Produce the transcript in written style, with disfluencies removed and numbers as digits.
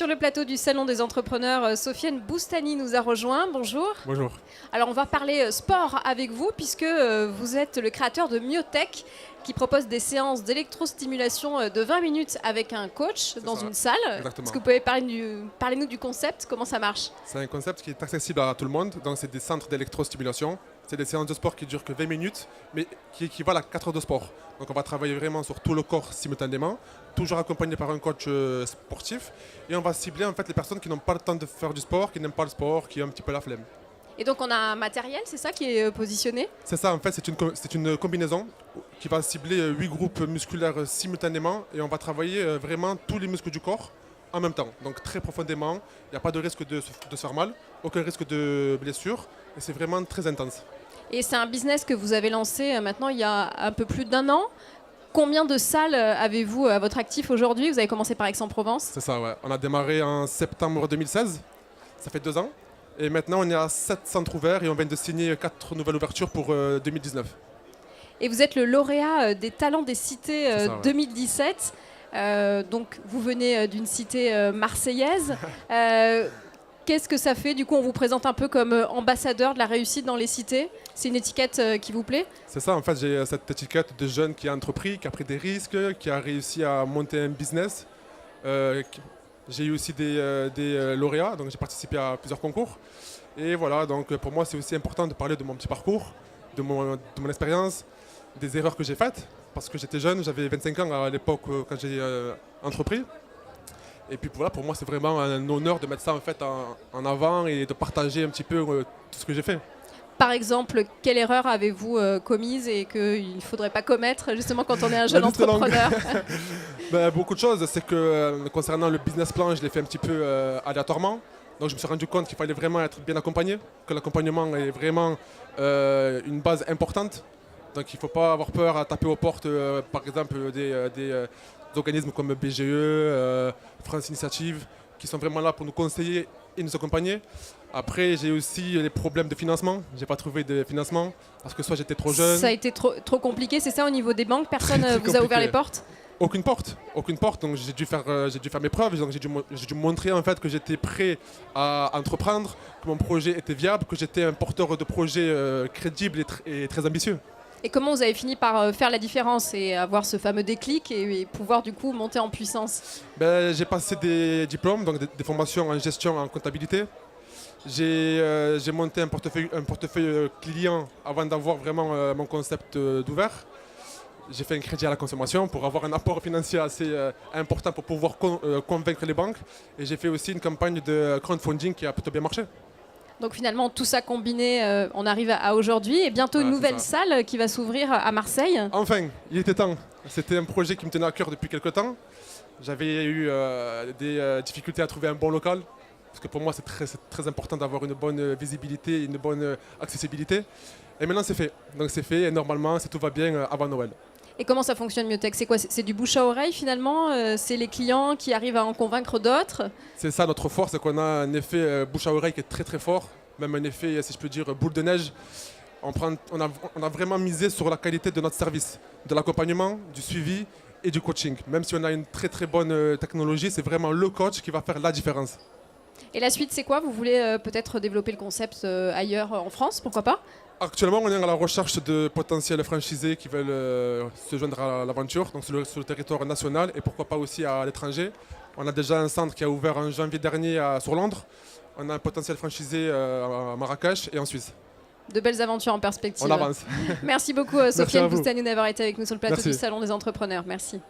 sur le plateau du Salon des entrepreneurs, Sofiane Boustany nous a rejoint. Bonjour. Bonjour. Alors on va parler sport avec vous puisque vous êtes le créateur de Myotech qui propose des séances d'électrostimulation de 20 minutes avec un coach dans une salle. Exactement. Est-ce que vous pouvez parler-nous du concept, comment ça marche? C'est un concept qui est accessible à tout le monde. Donc c'est des centres d'électrostimulation. C'est des séances de sport qui durent que 20 minutes, mais qui équivalent à 4 heures de sport. Donc on va travailler vraiment sur tout le corps simultanément, toujours accompagné par un coach sportif. Et on va cibler en fait les personnes qui n'ont pas le temps de faire du sport, qui n'aiment pas le sport, qui ont un petit peu la flemme. Et donc on a un matériel, c'est ça qui est positionné? C'est ça, en fait, c'est une combinaison qui va cibler 8 groupes musculaires simultanément. Et on va travailler vraiment tous les muscles du corps en même temps. Donc très profondément, il n'y a pas de risque de se faire mal, aucun risque de blessure. Et c'est vraiment très intense. Et c'est un business que vous avez lancé maintenant il y a un peu plus d'1 an. Combien de salles avez-vous à votre actif aujourd'hui? Vous avez commencé par Aix-en-Provence. C'est ça, ouais. On a démarré en septembre 2016, ça fait 2 ans. Et maintenant, on est à 7 centres ouverts et on vient de signer 4 nouvelles ouvertures pour 2019. Et vous êtes le lauréat des Talents des Cités C'est ça, ouais. 2017. Donc vous venez d'une cité marseillaise. Qu'est-ce que ça fait? Du coup, on vous présente un peu comme ambassadeur de la réussite dans les cités. C'est une étiquette qui vous plaît? C'est ça, en fait, j'ai cette étiquette de jeune qui a entrepris, qui a pris des risques, qui a réussi à monter un business. J'ai eu aussi des lauréats, donc j'ai participé à plusieurs concours. Et voilà, donc pour moi, c'est aussi important de parler de mon petit parcours, de mon expérience, des erreurs que j'ai faites. Parce que j'étais jeune, j'avais 25 ans à l'époque quand j'ai entrepris. Et puis voilà, pour moi, c'est vraiment un honneur de mettre ça en fait en avant et de partager un petit peu tout ce que j'ai fait. Par exemple, quelle erreur avez-vous commise et qu'il ne faudrait pas commettre justement quand on est un jeune La liste est longue. entrepreneur? Beaucoup de choses, c'est que concernant le business plan, je l'ai fait un petit peu aléatoirement. Donc je me suis rendu compte qu'il fallait vraiment être bien accompagné, que l'accompagnement est vraiment une base importante. Donc il ne faut pas avoir peur à taper aux portes, par exemple, des organismes comme BGE, France Initiative, qui sont vraiment là pour nous conseiller et nous accompagner. Après, j'ai aussi les problèmes de financement. Je n'ai pas trouvé de financement parce que soit j'étais trop jeune. Ça a été trop compliqué, c'est ça au niveau des banques? Personne Très vous a ouvert compliqué. les portes? Aucune porte. Donc j'ai dû faire mes preuves. Donc j'ai dû montrer en fait que j'étais prêt à entreprendre, que mon projet était viable, que j'étais un porteur de projet crédible et très ambitieux. Et comment vous avez fini par faire la différence et avoir ce fameux déclic et pouvoir du coup monter en puissance? J'ai passé des diplômes, donc des formations en gestion, en comptabilité. J'ai monté un portefeuille client avant d'avoir vraiment mon concept d'ouvert. J'ai fait un crédit à la consommation pour avoir un apport financier assez important pour pouvoir convaincre les banques. Et j'ai fait aussi une campagne de crowdfunding qui a plutôt bien marché. Donc finalement, tout ça combiné, on arrive à aujourd'hui et bientôt une nouvelle ça. salle qui va s'ouvrir à Marseille. Enfin, il était temps. C'était un projet qui me tenait à cœur depuis quelques temps. J'avais eu des difficultés à trouver un bon local. Parce que pour moi, c'est très important d'avoir une bonne visibilité, une bonne accessibilité. Et maintenant, c'est fait. Donc c'est fait et normalement, si tout va bien, avant Noël. Et comment ça fonctionne Myotech? C'est quoi? C'est du bouche à oreille finalement? C'est les clients qui arrivent à en convaincre d'autres? C'est ça notre force, c'est qu'on a un effet bouche à oreille qui est très très fort. Même un effet, si je peux dire, boule de neige. On a vraiment misé sur la qualité de notre service, de l'accompagnement, du suivi et du coaching. Même si on a une très très bonne technologie, c'est vraiment le coach qui va faire la différence. Et la suite, c'est quoi? Vous voulez peut-être développer le concept ailleurs en France? Pourquoi pas? Actuellement, on est à la recherche de potentiels franchisés qui veulent se joindre à l'aventure, donc sur le territoire national et pourquoi pas aussi à l'étranger. On a déjà un centre qui a ouvert en janvier dernier sur Londres. On a un potentiel franchisé à Marrakech et en Suisse. De belles aventures en perspective. On avance. Merci beaucoup Sofiane vous. Boustany d'avoir été avec nous sur le plateau Merci. du Salon des entrepreneurs. Merci.